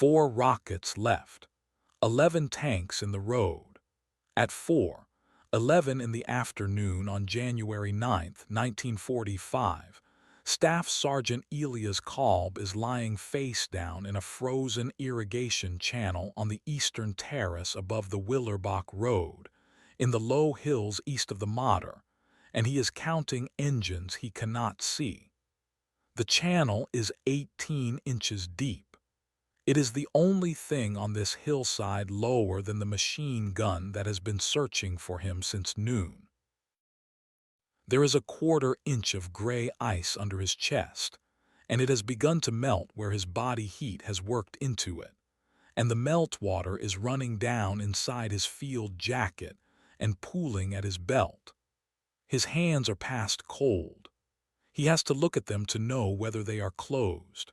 4 rockets left, 11 tanks in the road. At 4:11 in the afternoon on January 9, 1945, Staff Sergeant Elias Cobb is lying face down in a frozen irrigation channel on the eastern terrace above the Willerbach Road, in the low hills east of the Mater, and he is counting engines he cannot see. The channel is 18 inches deep. It is the only thing on this hillside lower than the machine gun that has been searching for him since noon. There is a quarter-inch of gray ice under his chest, and it has begun to melt where his body heat has worked into it, and the meltwater is running down inside his field jacket and pooling at his belt. His hands are past cold. He has to look at them to know whether they are closed.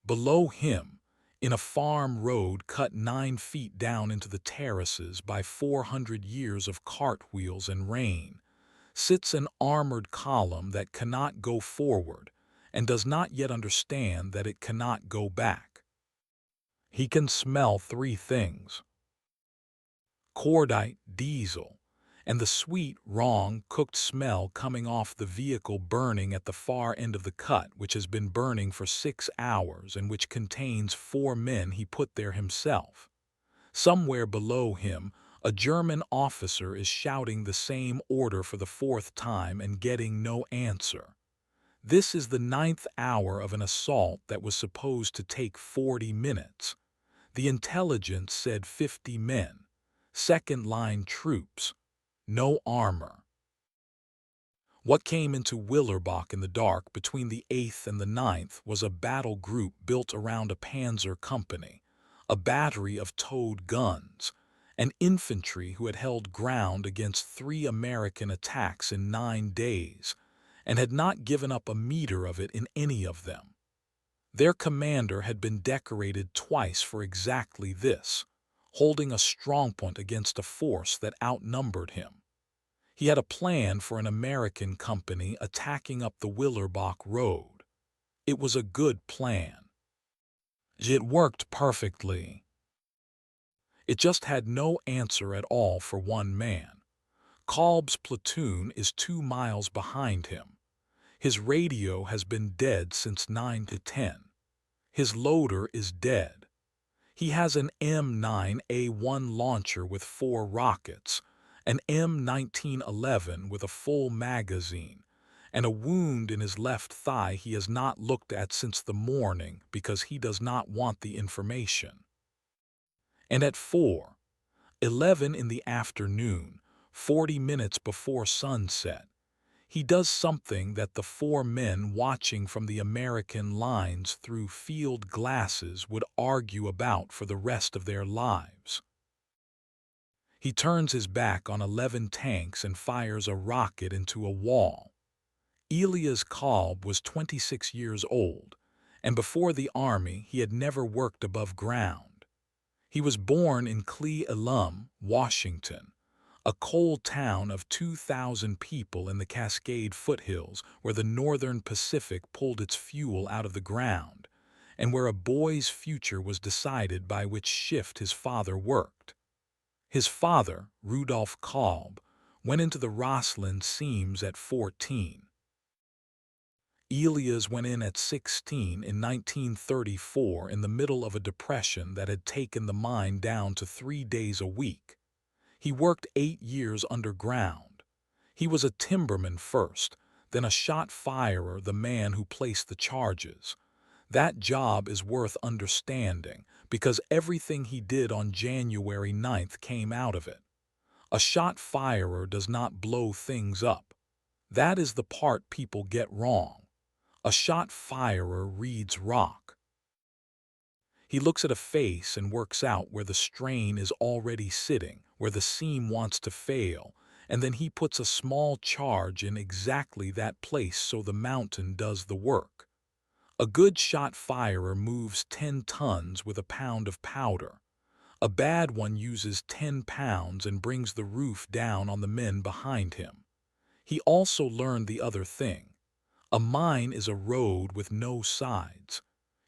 Below him, in a farm road cut 9 feet down into the terraces by 400 years of cartwheels and rain, sits an armored column that cannot go forward and does not yet understand that it cannot go back. He can smell 3 things: cordite, diesel, and the sweet, wrong, cooked smell coming off the vehicle burning at the far end of the cut, which has been burning for 6 hours and which contains 4 men he put there himself. Somewhere below him, a German officer is shouting the same order for the 4th time and getting no answer. This is the 9th hour of an assault that was supposed to take 40 minutes. The intelligence said 50 men, second-line troops, no armor. What came into Willerbach in the dark between the 8th and the 9th was a battle group built around a panzer company, a battery of towed guns, and infantry who had held ground against 3 American attacks in 9 days, and had not given up a meter of it in any of them. Their commander had been decorated twice for exactly this, holding a strongpoint against a force that outnumbered him. He had a plan for an American company attacking up the Willerbach Road. It was a good plan. It worked perfectly. It just had no answer at all for one man. Cobb's platoon is 2 miles behind him. His radio has been dead since 9 to 10. His loader is dead. He has an M9A1 launcher with 4 rockets, an M1911 with a full magazine, and a wound in his left thigh he has not looked at since the morning because he does not want the information. And at 4:11 in the afternoon, 40 minutes before sunset, he does something that the 4 men watching from the American lines through field glasses would argue about for the rest of their lives. He turns his back on 11 tanks and fires a rocket into a wall. Elias Cobb was 26 years old, and before the army he had never worked above ground. He was born in Cle Elum, Washington, a coal town of 2,000 people in the Cascade foothills where the Northern Pacific pulled its fuel out of the ground, and where a boy's future was decided by which shift his father worked. His father, Rudolph Cobb, went into the Roslyn seams at 14. Elias went in at 16 in 1934 in the middle of a depression that had taken the mine down to 3 days a week. He worked 8 years underground. He was a timberman first, then a shot firer, the man who placed the charges. That job is worth understanding because everything he did on January 9th came out of it. A shot firer does not blow things up. That is the part people get wrong. A shot firer reads rock. He looks at a face and works out where the strain is already sitting, where the seam wants to fail, and then he puts a small charge in exactly that place so the mountain does the work. A good shot firer moves 10 tons with a pound of powder. A bad one uses 10 pounds and brings the roof down on the men behind him. He also learned the other thing. A mine is a road with no sides.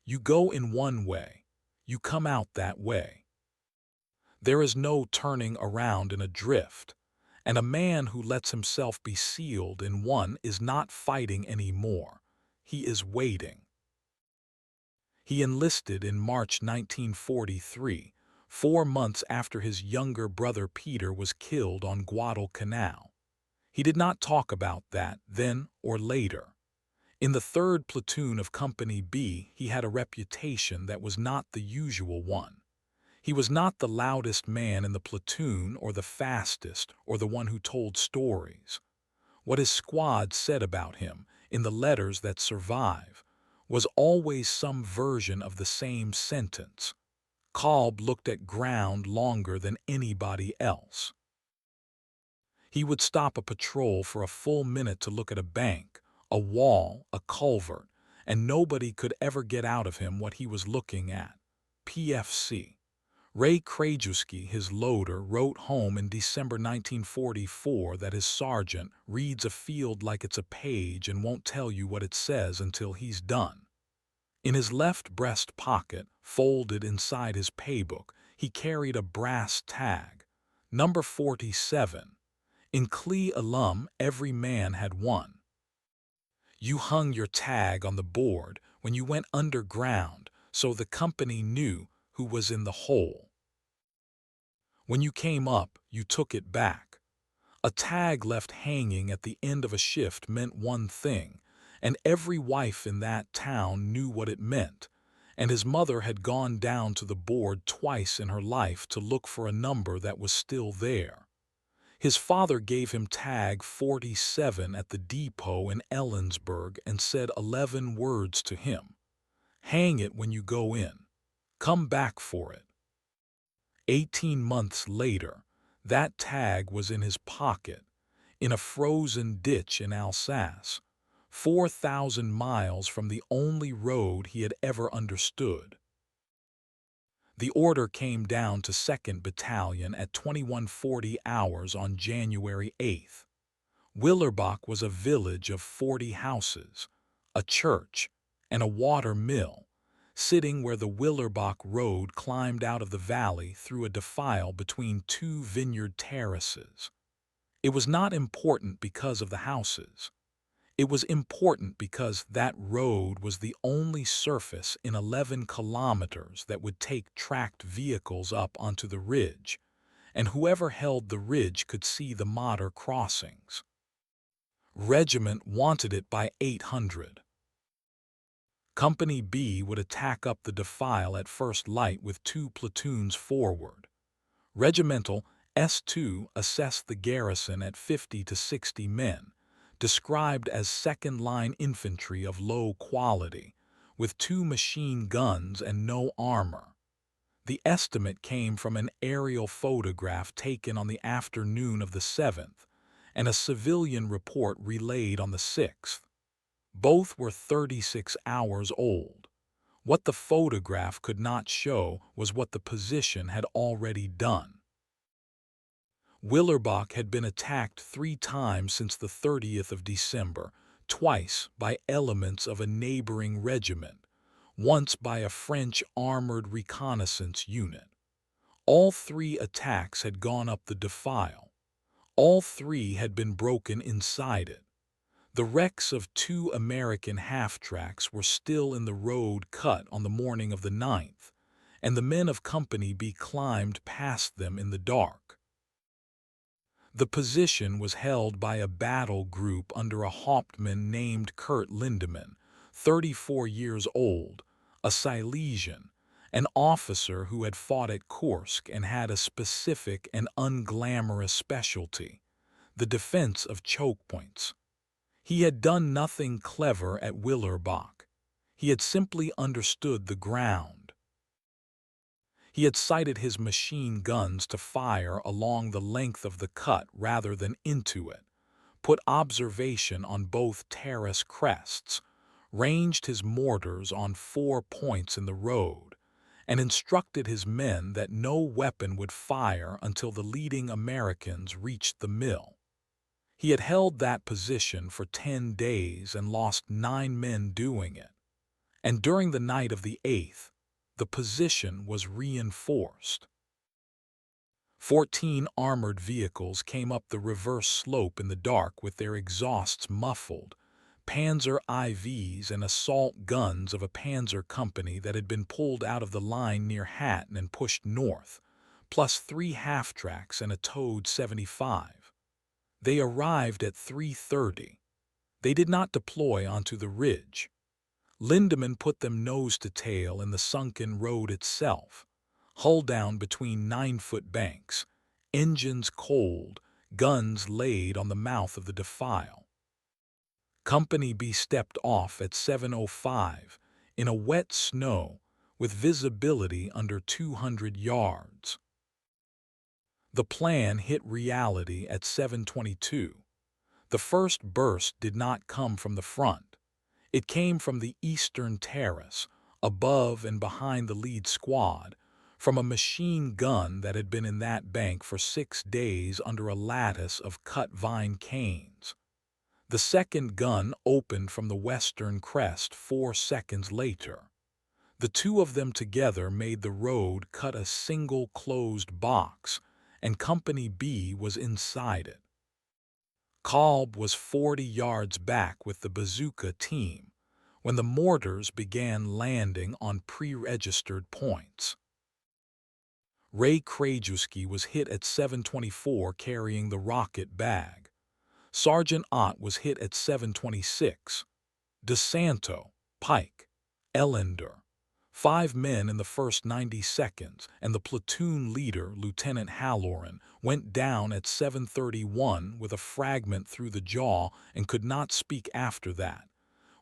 You go in one way. you come out that way. There is no turning around in a drift, and a man who lets himself be sealed in one is not fighting anymore. He is waiting. He enlisted in March 1943, 4 months after his younger brother Peter was killed on Guadalcanal. He did not talk about that then or later. In the 3rd Platoon of Company B, he had a reputation that was not the usual one. He was not the loudest man in the platoon or the fastest or the one who told stories. What his squad said about him, in the letters that survive, was always some version of the same sentence. Cobb looked at ground longer than anybody else. He would stop a patrol for a full minute to look at a bank, a wall, a culvert, and nobody could ever get out of him what he was looking at. PFC. Ray Krajewski, his loader, wrote home in December 1944 that his sergeant reads a field like it's a page and won't tell you what it says until he's done. In his left breast pocket, folded inside his paybook, he carried a brass tag, number 47. In Cle Alum, every man had one. You hung your tag on the board when you went underground so the company knew who was in the hole. When you came up, you took it back. A tag left hanging at the end of a shift meant one thing, and every wife in that town knew what it meant, and his mother had gone down to the board twice in her life to look for a number that was still there. His father gave him tag 47 at the depot in Ellensburg and said 11 words to him. Hang it when you go in. Come back for it. 18 months later, that tag was in his pocket, in a frozen ditch in Alsace, 4,000 miles from the only road he had ever understood. The order came down to 2nd Battalion at 21:40 hours on January 8th. Willerbach was a village of 40 houses, a church, and a water mill, sitting where the Willerbach Road climbed out of the valley through a defile between 2 vineyard terraces. It was not important because of the houses. It was important because that road was the only surface in 11 kilometers that would take tracked vehicles up onto the ridge, and whoever held the ridge could see the Moder crossings. Regiment wanted it by 800. Company B would attack up the defile at first light with 2 platoons forward. Regimental S2 assessed the garrison at 50 to 60 men, described as second-line infantry of low quality, with 2 machine guns and no armor. The estimate came from an aerial photograph taken on the afternoon of the 7th, and a civilian report relayed on the 6th. Both were 36 hours old. What the photograph could not show was what the position had already done. Willerbach had been attacked 3 times since the 30th of December, twice by elements of a neighboring regiment, once by a French armored reconnaissance unit. All 3 attacks had gone up the defile. All 3 had been broken inside it. The wrecks of 2 American half-tracks were still in the road cut on the morning of the 9th, and the men of Company B climbed past them in the dark. The position was held by a battle group under a Hauptmann named Kurt Lindemann, 34 years old, a Silesian, an officer who had fought at Kursk and had a specific and unglamorous specialty, the defense of choke points. He had done nothing clever at Willerbach. He had simply understood the ground. He had sighted his machine guns to fire along the length of the cut rather than into it, put observation on both terrace crests, ranged his mortars on 4 points in the road, and instructed his men that no weapon would fire until the leading Americans reached the mill. He had held that position for 10 days and lost 9 men doing it. And during the night of the 8th, The position was reinforced. 14 armored vehicles came up the reverse slope in the dark with their exhausts muffled, Panzer IVs and assault guns of a panzer company that had been pulled out of the line near Hatton and pushed north, plus 3 half-tracks and a towed 75. They arrived at 3:30. They did not deploy onto the ridge. Lindemann put them nose to tail in the sunken road itself, hull down between 9-foot banks, engines cold, guns laid on the mouth of the defile. Company B stepped off at 7:05 in a wet snow with visibility under 200 yards. The plan hit reality at 7:22. The first burst did not come from the front. It came from the eastern terrace, above and behind the lead squad, from a machine gun that had been in that bank for 6 days under a lattice of cut vine canes. The second gun opened from the western crest 4 seconds later. The two of them together made the road cut a single closed box, and Company B was inside it. Cobb was 40 yards back with the Bazooka team when the mortars began landing on pre-registered points. Ray Krajewski was hit at 7:24 carrying the rocket bag. Sergeant Ott was hit at 7:26. DeSanto, Pike, Ellender. 5 men in the first 90 seconds, and the platoon leader, Lieutenant Halloran, went down at 7:31 with a fragment through the jaw and could not speak after that,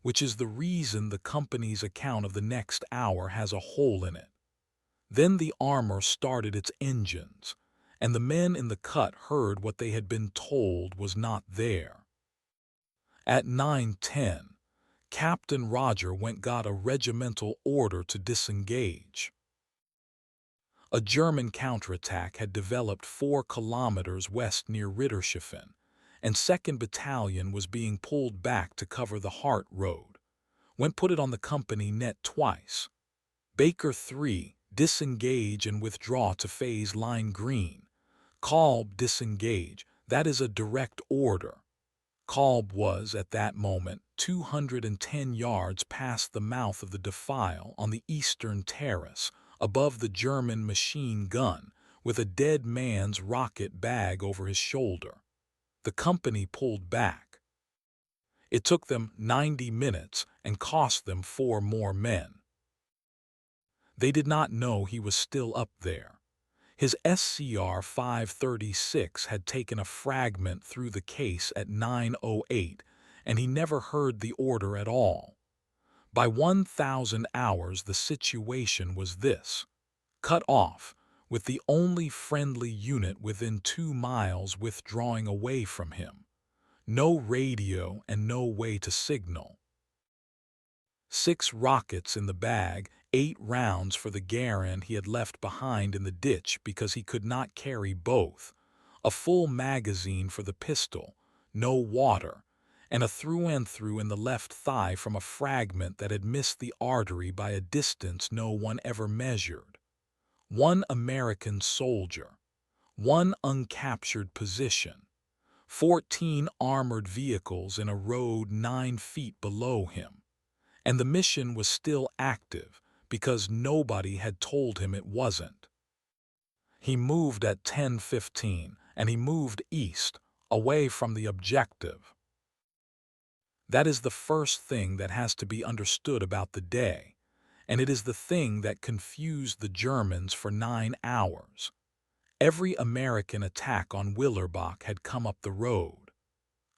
which is the reason the company's account of the next hour has a hole in it. Then the armor started its engines, and the men in the cut heard what they had been told was not there. At 9:10, Captain Roger got a regimental order to disengage. A German counterattack had developed 4 kilometers west near Ritterschaffen, and 2nd Battalion was being pulled back to cover the Hart Road. Put it on the company net twice. Baker 3, disengage and withdraw to phase line green. Cobb, disengage. That is a direct order. Cobb was, at that moment, 210 yards past the mouth of the defile on the eastern terrace, above the German machine gun, with a dead man's rocket bag over his shoulder. The company pulled back. It took them 90 minutes and cost them 4 more men. They did not know he was still up there. His SCR 536 had taken a fragment through the case at 9:08, and he never heard the order at all. By 1,000 hours the situation was this: cut off, with the only friendly unit within 2 miles withdrawing away from him. No radio and no way to signal. 6 rockets in the bag, 8 rounds for the Garand he had left behind in the ditch because he could not carry both, a full magazine for the pistol, no water, and a through-and-through in the left thigh from a fragment that had missed the artery by a distance no one ever measured. 1 American soldier, 1 uncaptured position, 14 armored vehicles in a road 9 feet below him. And the mission was still active because nobody had told him it wasn't. He moved at 10:15, and he moved east, away from the objective. That is the first thing that has to be understood about the day, and it is the thing that confused the Germans for 9 hours. Every American attack on Willerbach had come up the road.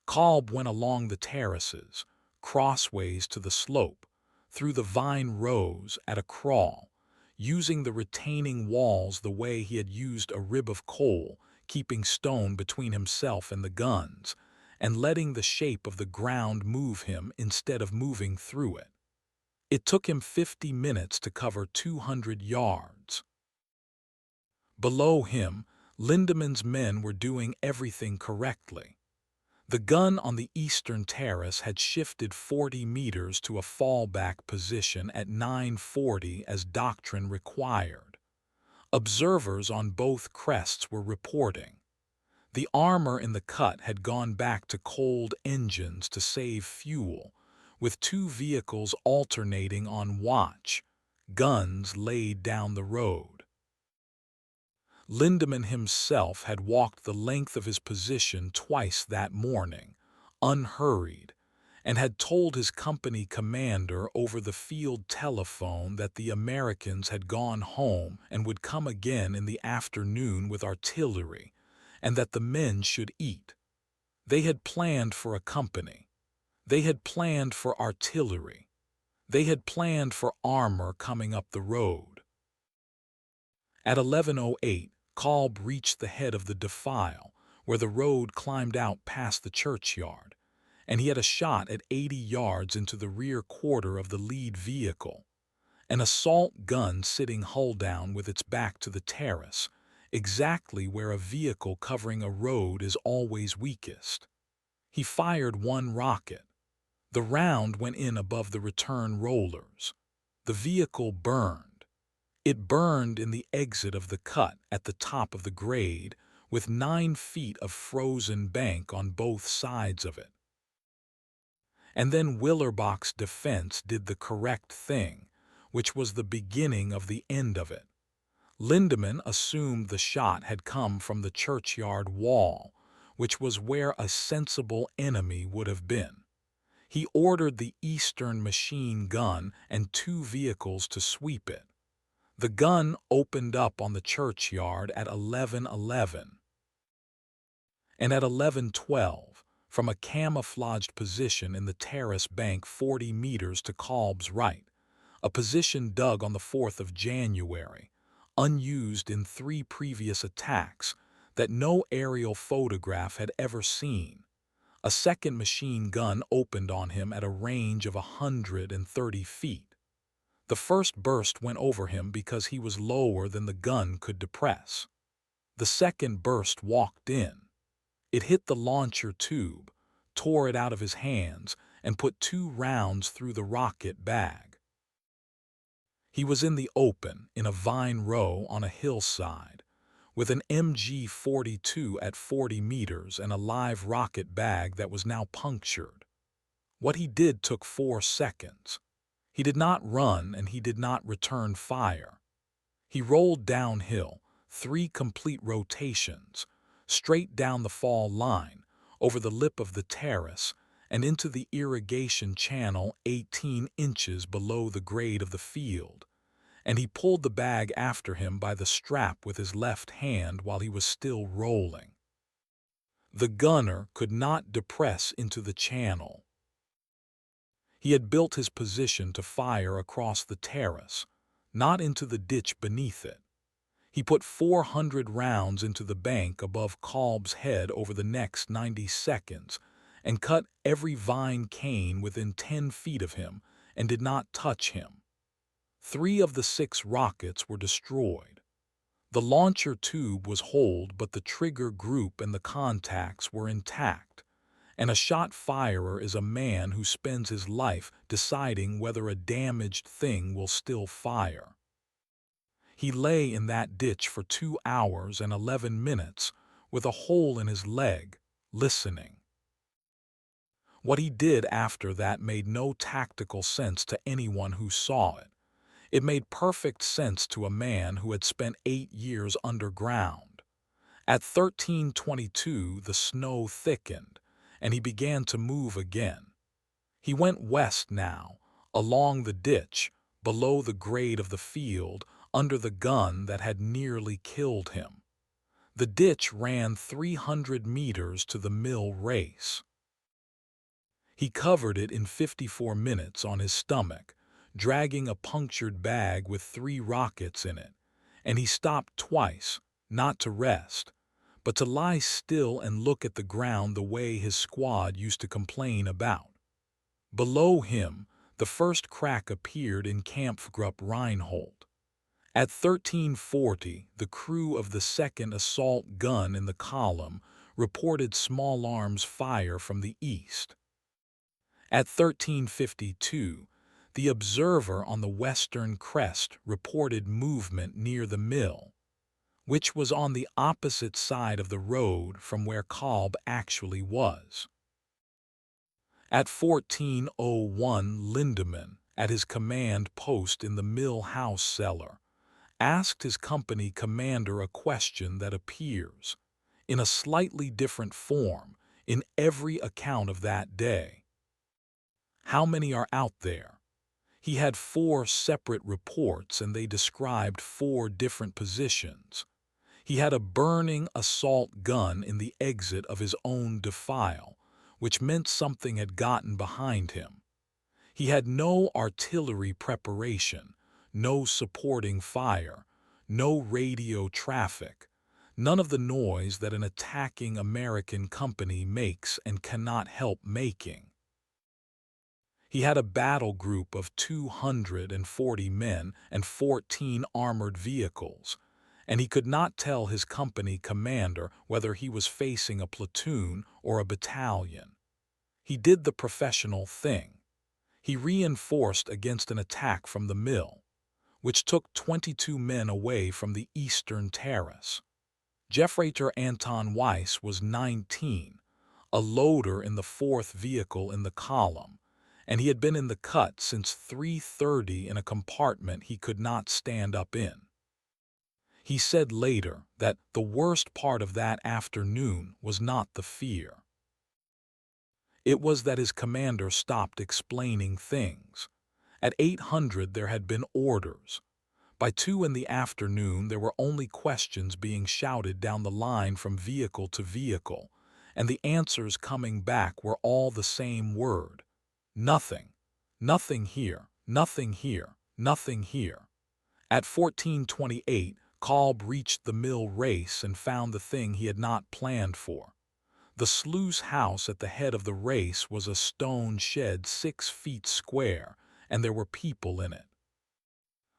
Cobb went along the terraces, crossways to the slope, through the vine rows at a crawl, using the retaining walls the way he had used a rib of coal, keeping stone between himself and the guns, and letting the shape of the ground move him instead of moving through it. It took him 50 minutes to cover 200 yards. Below him, Lindemann's men were doing everything correctly. The gun on the eastern terrace had shifted 40 meters to a fallback position at 9:40 as doctrine required. Observers on both crests were reporting. The armor in the cut had gone back to cold engines to save fuel, with two vehicles alternating on watch, guns laid down the road. Lindemann himself had walked the length of his position twice that morning, unhurried, and had told his company commander over the field telephone that the Americans had gone home and would come again in the afternoon with artillery, and that the men should eat. They had planned for a company. They had planned for artillery. They had planned for armor coming up the road. At 11:08, Cobb reached the head of the defile, where the road climbed out past the churchyard, and he had a shot at 80 yards into the rear quarter of the lead vehicle, an assault gun sitting hull down with its back to the terrace, exactly where a vehicle covering a road is always weakest. He fired one rocket. The round went in above the return rollers. The vehicle burned. It burned in the exit of the cut at the top of the grade, with 9 feet of frozen bank on both sides of it. And then Willerbach's defense did the correct thing, which was the beginning of the end of it. Lindemann assumed the shot had come from the churchyard wall, which was where a sensible enemy would have been. He ordered the eastern machine gun and 2 vehicles to sweep it. The gun opened up on the churchyard at 11:11. And at 11:12, from a camouflaged position in the terrace bank 40 meters to Cobb's right, a position dug on the 4th of January, unused in 3 previous attacks that no aerial photograph had ever seen, a second machine gun opened on him at a range of 130 feet. The first burst went over him because he was lower than the gun could depress. The second burst walked in. It hit the launcher tube, tore it out of his hands, and put 2 rounds through the rocket bag. He was in the open, in a vine row on a hillside, with an MG-42 at 40 meters and a live rocket bag that was now punctured. What he did took 4 seconds. He did not run and he did not return fire. He rolled downhill, 3 complete rotations, straight down the fall line, over the lip of the terrace, and into the irrigation channel 18 inches below the grade of the field, and he pulled the bag after him by the strap with his left hand while he was still rolling. The gunner could not depress into the channel. He had built his position to fire across the terrace, not into the ditch beneath it. He put 400 rounds into the bank above Cobb's head over the next 90 seconds and cut every vine cane within 10 feet of him and did not touch him. 3 of the 6 rockets were destroyed. The launcher tube was holed, but the trigger group and the contacts were intact. And a shot firer is a man who spends his life deciding whether a damaged thing will still fire. He lay in that ditch for 2 hours and 11 minutes with a hole in his leg, listening. What he did after that made no tactical sense to anyone who saw it. It made perfect sense to a man who had spent 8 years underground. At 13:22, the snow thickened, and he began to move again. He went west now, along the ditch, below the grade of the field, under the gun that had nearly killed him. The ditch ran 300 meters to the mill race. He covered it in 54 minutes on his stomach, dragging a punctured bag with 3 rockets in it, and he stopped twice, not to rest, but to lie still and look at the ground the way his squad used to complain about. Below him, the first crack appeared in Kampfgruppe Reinhold. At 13:40, the crew of the second assault gun in the column reported small arms fire from the east. At 13:52, the observer on the western crest reported movement near the mill, which was on the opposite side of the road from where Cobb actually was. At 14:01, Lindemann, at his command post in the mill house cellar, asked his company commander a question that appears, in a slightly different form, in every account of that day. How many are out there? He had 4 separate reports and they described 4 different positions. He had a burning assault gun in the exit of his own defile, which meant something had gotten behind him. He had no artillery preparation, no supporting fire, no radio traffic, none of the noise that an attacking American company makes and cannot help making. He had a battle group of 240 men and 14 armored vehicles, and he could not tell his company commander whether he was facing a platoon or a battalion. He did the professional thing. He reinforced against an attack from the mill, which took 22 men away from the eastern terrace. Jeffreiter Anton Weiss was 19, a loader in the 4th vehicle in the column, and he had been in the cut since 3:30 in a compartment he could not stand up in. He said later that the worst part of that afternoon was not the fear. It was that his commander stopped explaining things. At 800 there had been orders. By 2 in the afternoon there were only questions being shouted down the line from vehicle to vehicle, and the answers coming back were all the same word. Nothing. Nothing here. Nothing here. Nothing here. At 14:28, Cobb reached the mill race and found the thing he had not planned for. The sluice house at the head of the race was a stone shed 6 feet square, and there were people in it.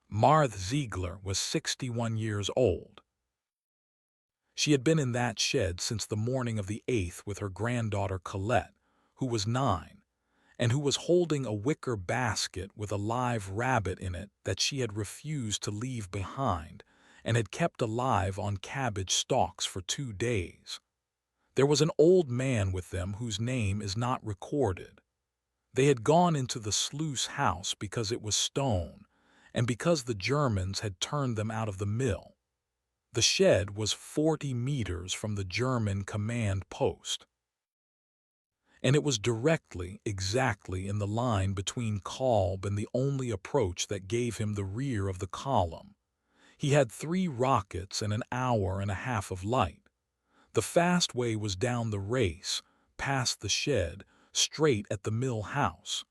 Marthe Ziegler was 61 years old. She had been in that shed since the morning of the 8th with her granddaughter Colette, who was 9, and who was holding a wicker basket with a live rabbit in it that she had refused to leave behind and had kept alive on cabbage stalks for 2 days. There was an old man with them whose name is not recorded. They had gone into the sluice house because it was stone, and because the Germans had turned them out of the mill. The shed was 40 meters from the German command post, and it was exactly in the line between Cobb and the only approach that gave him the rear of the column. He had 3 rockets and an hour and a half of light. The fast way was down the race, past the shed, straight at the mill house.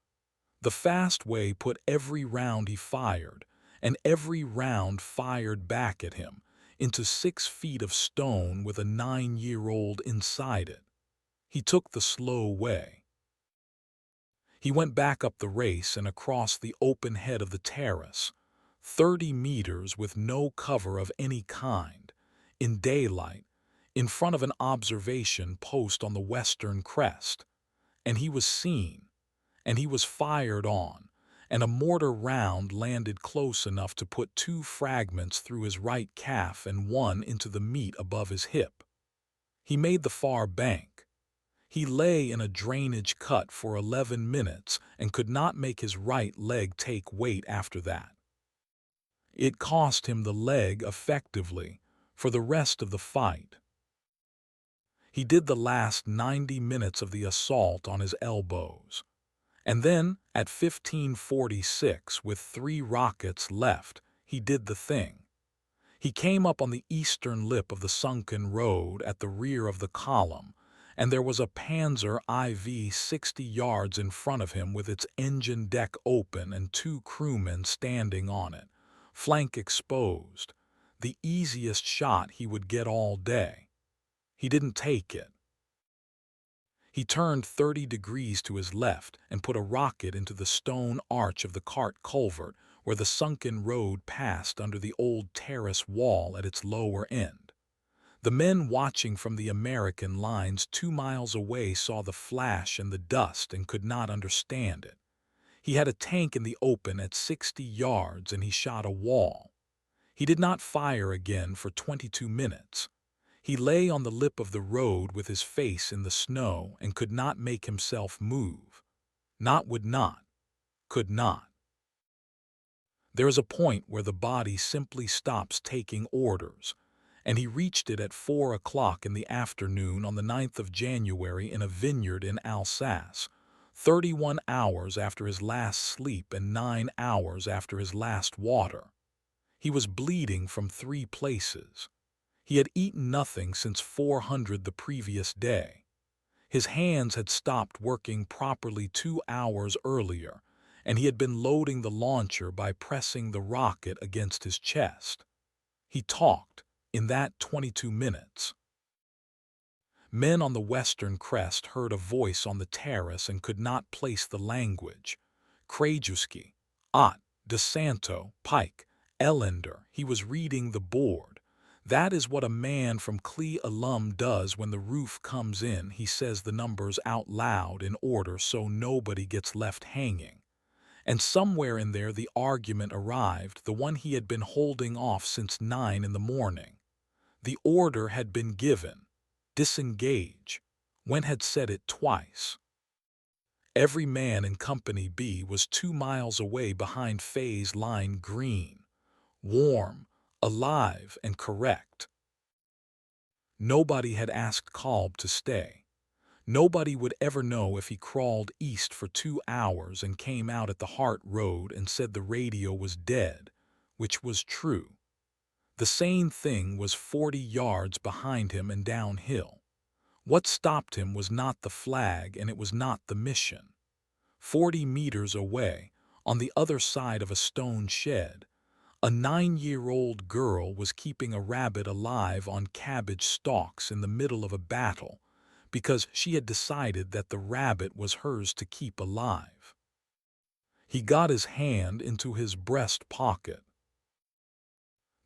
The fast way put every round he fired, and every round fired back at him, into 6 feet of stone with a 9-year-old inside it. He took the slow way. He went back up the race and across the open head of the terrace, 30 meters with no cover of any kind, in daylight, in front of an observation post on the western crest, and he was seen, and he was fired on, and a mortar round landed close enough to put 2 fragments through his right calf and 1 into the meat above his hip. He made the far bank. He lay in a drainage cut for 11 minutes and could not make his right leg take weight after that. It cost him the leg effectively for the rest of the fight. He did the last 90 minutes of the assault on his elbows. And then, at 15:46, with 3 rockets left, he did the thing. He came up on the eastern lip of the sunken road at the rear of the column, and there was a Panzer IV 60 yards in front of him with its engine deck open and 2 crewmen standing on it, flank exposed, the easiest shot he would get all day. He didn't take it. He turned 30 degrees to his left and put a rocket into the stone arch of the cart culvert where the sunken road passed under the old terrace wall at its lower end. The men watching from the American lines 2 miles away saw the flash and the dust and could not understand it. He had a tank in the open at 60 yards and he shot a wall. He did not fire again for 22 minutes. He lay on the lip of the road with his face in the snow and could not make himself move. Not would not, could not. There is a point where the body simply stops taking orders, and he reached it at 4 o'clock in the afternoon on the 9th of January in a vineyard in Alsace, 31 hours after his last sleep and 9 hours after his last water. He was bleeding from 3 places. He had eaten nothing since 400 the previous day. His hands had stopped working properly 2 hours earlier, and he had been loading the launcher by pressing the rocket against his chest. He talked in that 22 minutes. Men on the western crest heard a voice on the terrace and could not place the language. Krajewski, Ott, DeSanto, Pike, Ellender. He was reading the board. That is what a man from Clee alum does when the roof comes in. He says the numbers out loud in order so nobody gets left hanging. And somewhere in there the argument arrived, the one he had been holding off since 9 in the morning. The order had been given. Disengage. Went had said it twice. Every man in Company B was 2 miles away behind phase line green. Warm, alive, and correct. Nobody had asked Cobb to stay. Nobody would ever know if he crawled east for 2 hours and came out at the Hart Road and said the radio was dead, which was true. The same thing was 40 yards behind him and downhill. What stopped him was not the flag and it was not the mission. 40 meters away, on the other side of a stone shed, a 9-year-old girl was keeping a rabbit alive on cabbage stalks in the middle of a battle because she had decided that the rabbit was hers to keep alive. He got his hand into his breast pocket.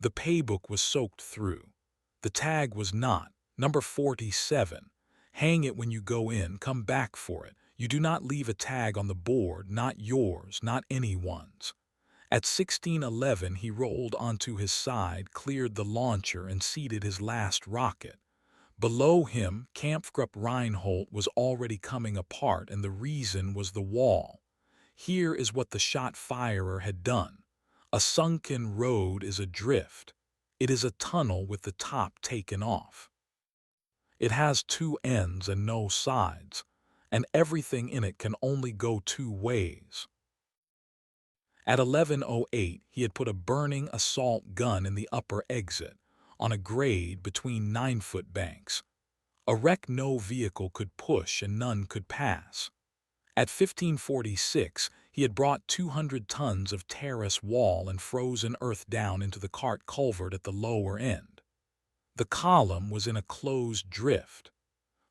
The paybook was soaked through. The tag was not. Number 47. Hang it when you go in, come back for it. You do not leave a tag on the board, not yours, not anyone's. At 16:11 he rolled onto his side, cleared the launcher, and seated his last rocket. Below him, Kampfgruppe Reinhold was already coming apart, and the reason was the wall. Here is what the shot firer had done. A sunken road is adrift. It is a tunnel with the top taken off. It has 2 ends and no sides, and everything in it can only go 2 ways. At 11:08, he had put a burning assault gun in the upper exit, on a grade between 9-foot banks. A wreck no vehicle could push and none could pass. At 15:46, he had brought 200 tons of terrace wall and frozen earth down into the cart culvert at the lower end. The column was in a closed drift.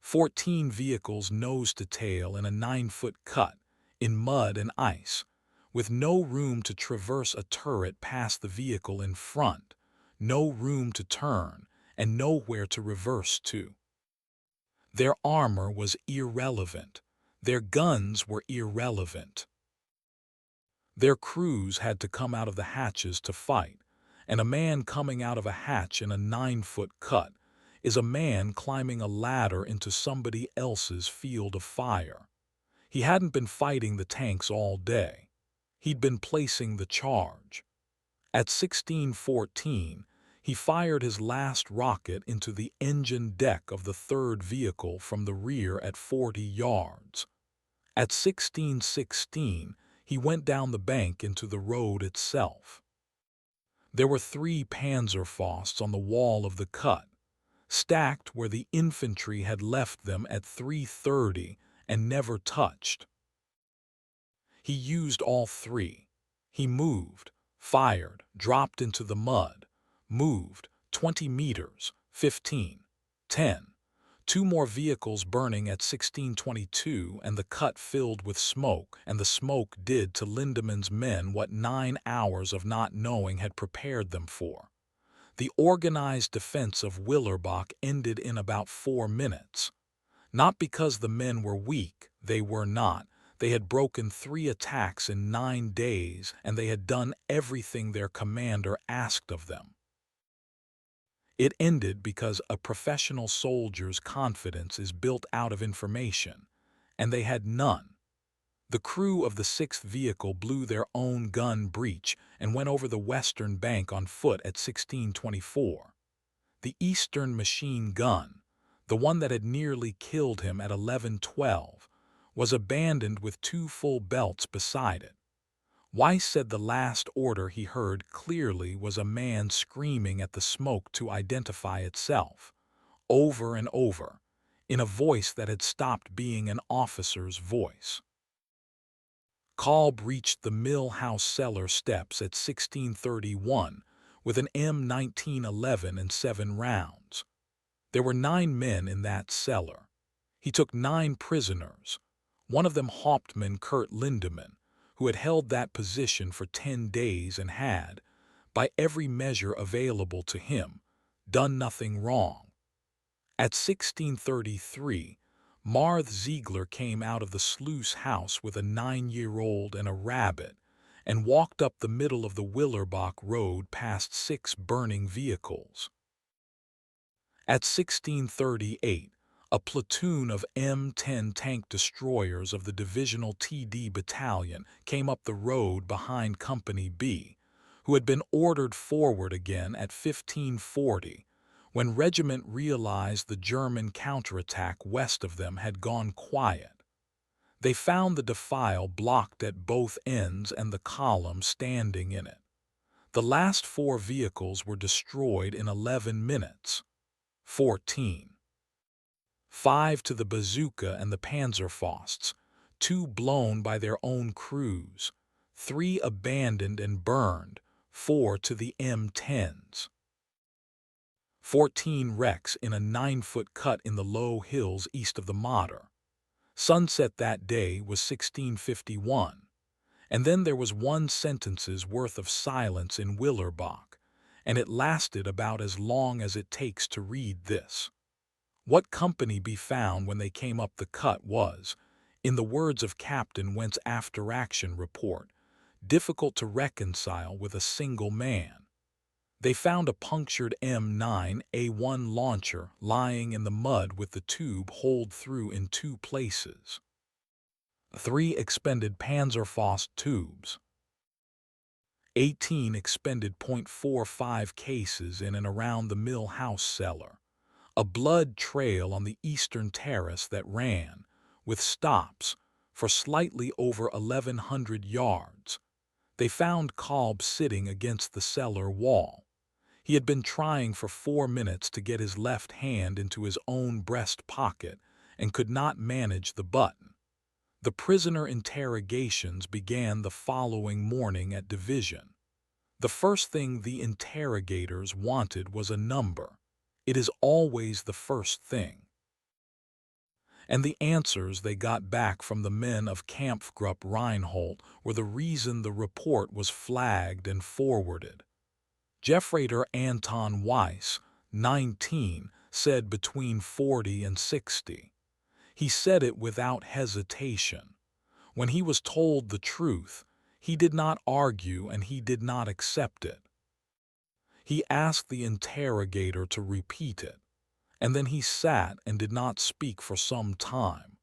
14 vehicles nose to tail in a 9-foot cut, in mud and ice, with no room to traverse a turret past the vehicle in front, no room to turn, and nowhere to reverse to. Their armor was irrelevant. Their guns were irrelevant. Their crews had to come out of the hatches to fight, and a man coming out of a hatch in a 9-foot cut is a man climbing a ladder into somebody else's field of fire. He hadn't been fighting the tanks all day. He'd been placing the charge. At 16:14, he fired his last rocket into the engine deck of the 3rd vehicle from the rear at 40 yards. At 16:16, he went down the bank into the road itself. There were 3 Panzerfausts on the wall of the cut, stacked where the infantry had left them at 3:30 and never touched. He used all 3. He moved, fired, dropped into the mud, moved 20 meters, 15, 10. 2 more vehicles burning at 16:22 and the cut filled with smoke, and the smoke did to Lindemann's men what 9 hours of not knowing had prepared them for. The organized defense of Willerbach ended in about 4 minutes. Not because the men were weak, they were not. They had broken 3 attacks in 9 days, and they had done everything their commander asked of them. It ended because a professional soldier's confidence is built out of information, and they had none. The crew of the 6th vehicle blew their own gun breech and went over the western bank on foot at 16:24. The eastern machine gun, the one that had nearly killed him at 11:12, was abandoned with 2 full belts beside it. Weiss said the last order he heard clearly was a man screaming at the smoke to identify itself, over and over, in a voice that had stopped being an officer's voice. Cobb reached the mill house cellar steps at 16:31 with an M1911 and 7 rounds. There were 9 men in that cellar. He took 9 prisoners, one of them Hauptmann Kurt Lindemann, who had held that position for 10 days and had, by every measure available to him, done nothing wrong. At 16:33, Marth Ziegler came out of the sluice house with a 9-year-old and a rabbit and walked up the middle of the Willerbach road past 6 burning vehicles. At 16:38, a platoon of M10 tank destroyers of the divisional TD battalion came up the road behind Company B, who had been ordered forward again at 15:40, when regiment realized the German counterattack west of them had gone quiet. They found the defile blocked at both ends and the column standing in it. The last 4 vehicles were destroyed in 11 minutes. 14. 5 to the Bazooka and the Panzerfausts, 2 blown by their own crews, 3 abandoned and burned, 4 to the M10s. 14 wrecks in a 9-foot cut in the low hills east of the Mater. Sunset that day was 16:51, and then there was 1 sentence's worth of silence in Willerbach, and it lasted about as long as it takes to read this. What Company B found when they came up the cut was, in the words of Captain Went's after-action report, difficult to reconcile with a single man. They found a punctured M9A1 launcher lying in the mud with the tube holed through in 2 places. 3 expended Panzerfaust tubes. 18 expended .45 cases in and around the mill house cellar. A blood trail on the eastern terrace that ran, with stops, for slightly over 1,100 yards. They found Cobb sitting against the cellar wall. He had been trying for 4 minutes to get his left hand into his own breast pocket and could not manage the button. The prisoner interrogations began the following morning at division. The first thing the interrogators wanted was a number. It is always the first thing. And the answers they got back from the men of Kampfgruppe Reinhold were the reason the report was flagged and forwarded. Jeffrader Anton Weiss, 19, said between 40 and 60. He said it without hesitation. When he was told the truth, he did not argue and he did not accept it. He asked the interrogator to repeat it, and then he sat and did not speak for some time.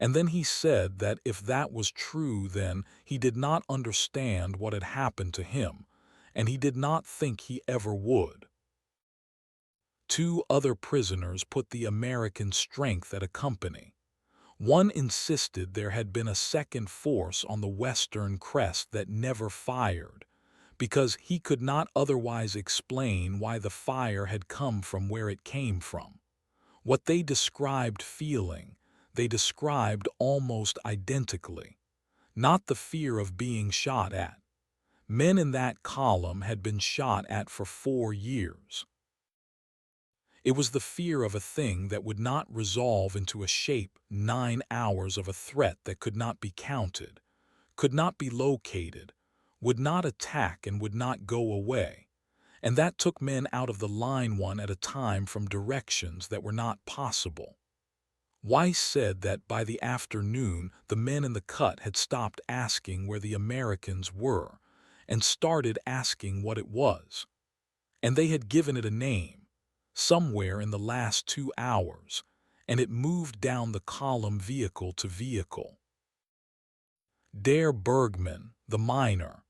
And then he said that if that was true, then he did not understand what had happened to him, and he did not think he ever would. 2 other prisoners put the American strength at a company. One insisted there had been a second force on the western crest that never fired, because he could not otherwise explain why the fire had come from where it came from. What they described feeling, they described almost identically. Not the fear of being shot at. Men in that column had been shot at for 4 years. It was the fear of a thing that would not resolve into a shape, 9 hours of a threat that could not be counted, could not be located, would not attack and would not go away, and that took men out of the line one at a time from directions that were not possible. Weiss said that by the afternoon, the men in the cut had stopped asking where the Americans were and started asking what it was. And they had given it a name, somewhere in the last 2 hours, and it moved down the column vehicle to vehicle. Der Bergman, the miner.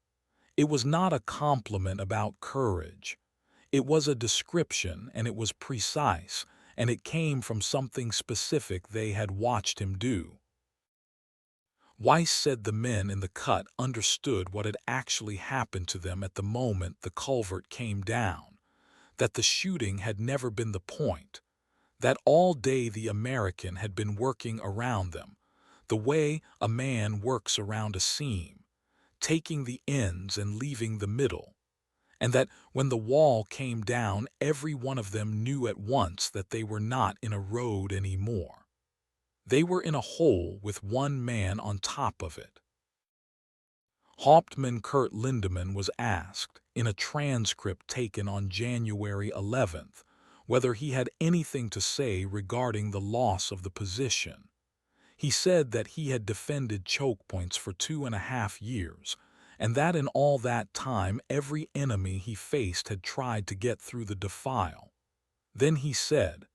It was not a compliment about courage. It was a description, and it was precise, and it came from something specific they had watched him do. Weiss said the men in the cut understood what had actually happened to them at the moment the culvert came down, that the shooting had never been the point, that all day the American had been working around them, the way a man works around a seam, taking the ends and leaving the middle, and that when the wall came down, every one of them knew at once that they were not in a road anymore. They were in a hole with one man on top of it. Hauptmann Kurt Lindemann was asked, in a transcript taken on January 11th, whether he had anything to say regarding the loss of the position. He said that he had defended choke points for 2.5 years, and that in all that time every enemy he faced had tried to get through the defile. Then he said,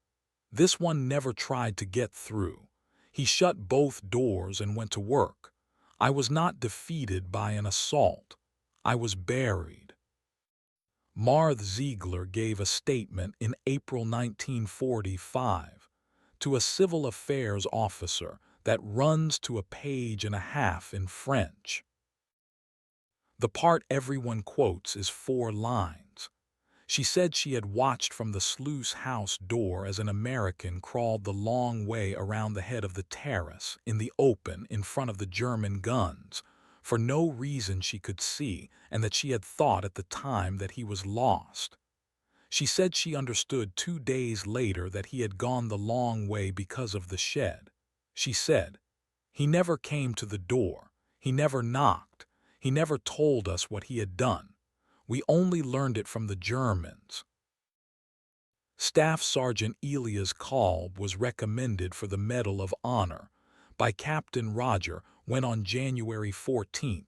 "This one never tried to get through. He shut both doors and went to work. I was not defeated by an assault. I was buried." Marth Ziegler gave a statement in April 1945 to a civil affairs officer that runs to a page and a half in French. The part everyone quotes is 4 lines. She said she had watched from the sluice house door as an American crawled the long way around the head of the terrace in the open in front of the German guns, for no reason she could see, and that she had thought at the time that he was lost. She said she understood 2 days later that he had gone the long way because of the shed. She said, "He never came to the door. He never knocked. He never told us what he had done. We only learned it from the Germans." Staff Sergeant Elias Cobb was recommended for the Medal of Honor by Captain Roger when on January 14,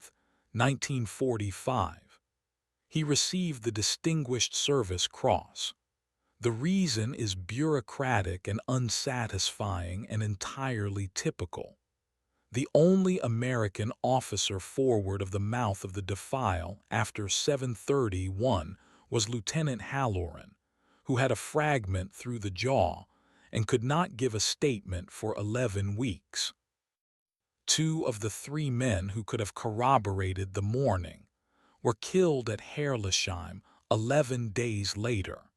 1945, he received the Distinguished Service Cross. The reason is bureaucratic and unsatisfying and entirely typical. The only American officer forward of the mouth of the defile after 7:31 was Lieutenant Halloran, who had a fragment through the jaw and could not give a statement for 11 weeks. 2 of the 3 men who could have corroborated the morning were killed at Herlesheim 11 days later.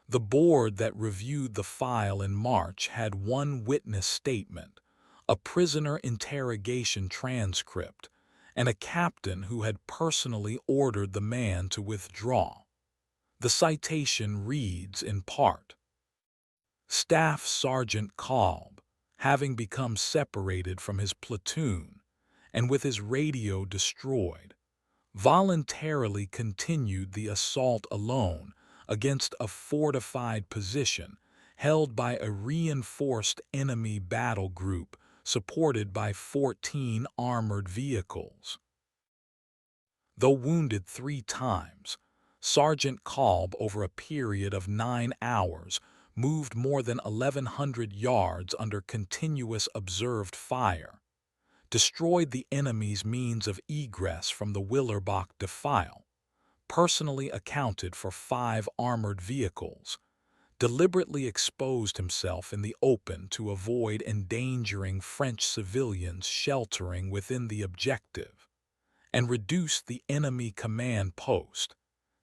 The board that reviewed the file in March had 1 witness statement, a prisoner interrogation transcript, and a captain who had personally ordered the man to withdraw. The citation reads in part, "Staff Sergeant Cobb, having become separated from his platoon and with his radio destroyed, voluntarily continued the assault alone against a fortified position held by a reinforced enemy battle group supported by 14 armored vehicles. Though wounded 3 times, Sergeant Cobb, over a period of 9 hours, moved more than 1,100 yards under continuous observed fire, destroyed the enemy's means of egress from the Willerbach defile, personally accounted for 5 armored vehicles, deliberately exposed himself in the open to avoid endangering French civilians sheltering within the objective, and reduced the enemy command post,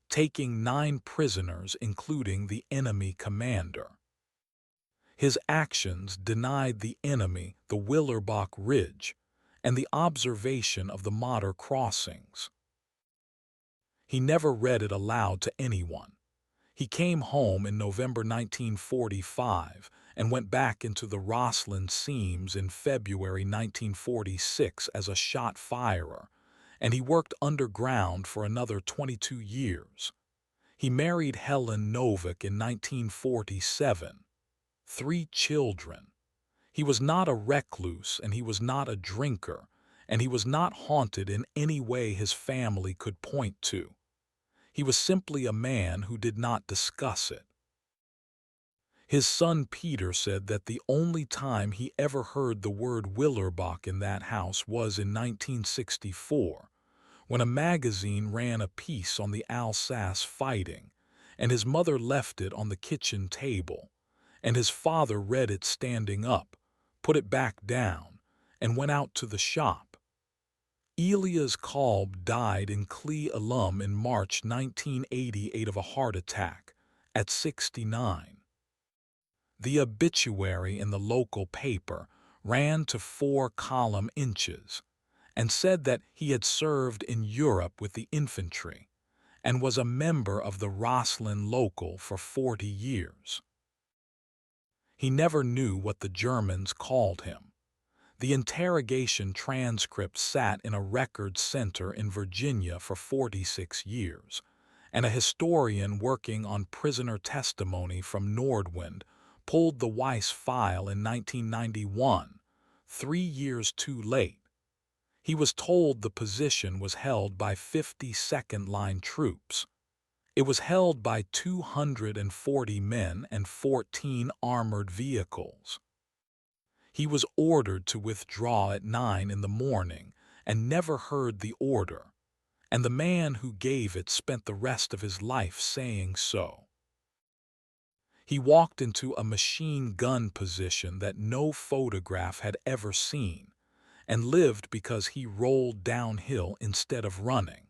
taking 9 prisoners including the enemy commander. His actions denied the enemy the Willerbach Ridge and the observation of the Moder crossings. He never read it aloud to anyone. He came home in November 1945 and went back into the Rossland seams in February 1946 as a shot firer, and he worked underground for another 22 years. He married Helen Novick in 1947. 3 children. He was not a recluse, and he was not a drinker, and he was not haunted in any way his family could point to. He was simply a man who did not discuss it. His son Peter said that the only time he ever heard the word Willerbach in that house was in 1964, when a magazine ran a piece on the Alsace fighting, and his mother left it on the kitchen table, and his father read it standing up, put it back down, and went out to the shop. Elias Cobb died in Clee Alum in March 1988 of a heart attack, at 69. The obituary in the local paper ran to 4 column inches and said that he had served in Europe with the infantry and was a member of the Roslin Local for 40 years. He never knew what the Germans called him. The interrogation transcript sat in a record center in Virginia for 46 years, and a historian working on prisoner testimony from Nordwind pulled the Weiss file in 1991, 3 years too late. He was told the position was held by 52nd Line troops. It was held by 240 men and 14 armored vehicles. He was ordered to withdraw at 9 in the morning and never heard the order, and the man who gave it spent the rest of his life saying so. He walked into a machine gun position that no photograph had ever seen, and lived because he rolled downhill instead of running.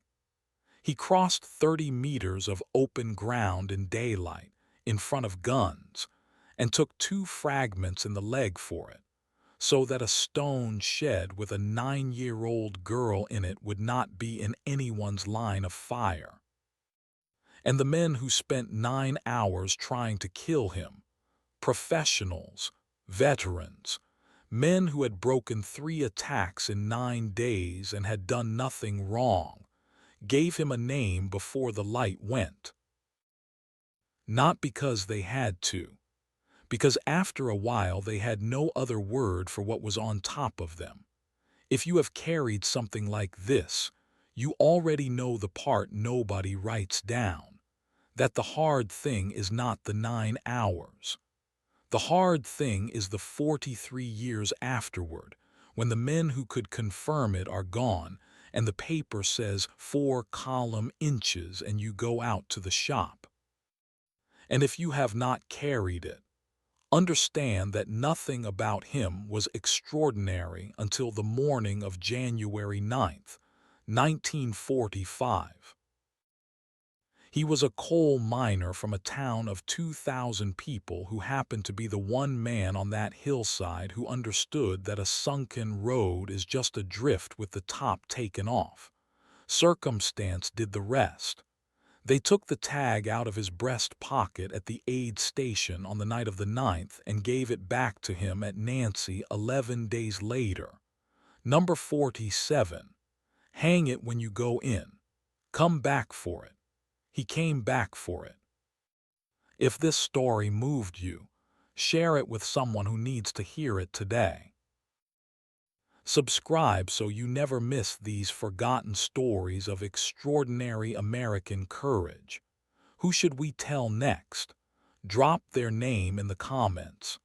He crossed 30 meters of open ground in daylight, in front of guns, and took 2 fragments in the leg for it, so that a stone shed with a 9-year-old girl in it would not be in anyone's line of fire. And the men who spent 9 hours trying to kill him, professionals, veterans, men who had broken 3 attacks in 9 days and had done nothing wrong, gave him a name before the light went. Not because they had to, because after a while they had no other word for what was on top of them. If you have carried something like this, you already know the part nobody writes down, that the hard thing is not the 9 hours. The hard thing is the 43 years afterward, when the men who could confirm it are gone, and the paper says 4 column inches and you go out to the shop. And if you have not carried it, understand that nothing about him was extraordinary until the morning of January 9th, 1945. He was a coal miner from a town of 2,000 people who happened to be the one man on that hillside who understood that a sunken road is just a drift with the top taken off. Circumstance did the rest. They took the tag out of his breast pocket at the aid station on the night of the 9th and gave it back to him at Nancy 11 days later. Number 47. Hang it when you go in. Come back for it. He came back for it. If this story moved you, share it with someone who needs to hear it today. Subscribe so you never miss these forgotten stories of extraordinary American courage. Who should we tell next? Drop their name in the comments.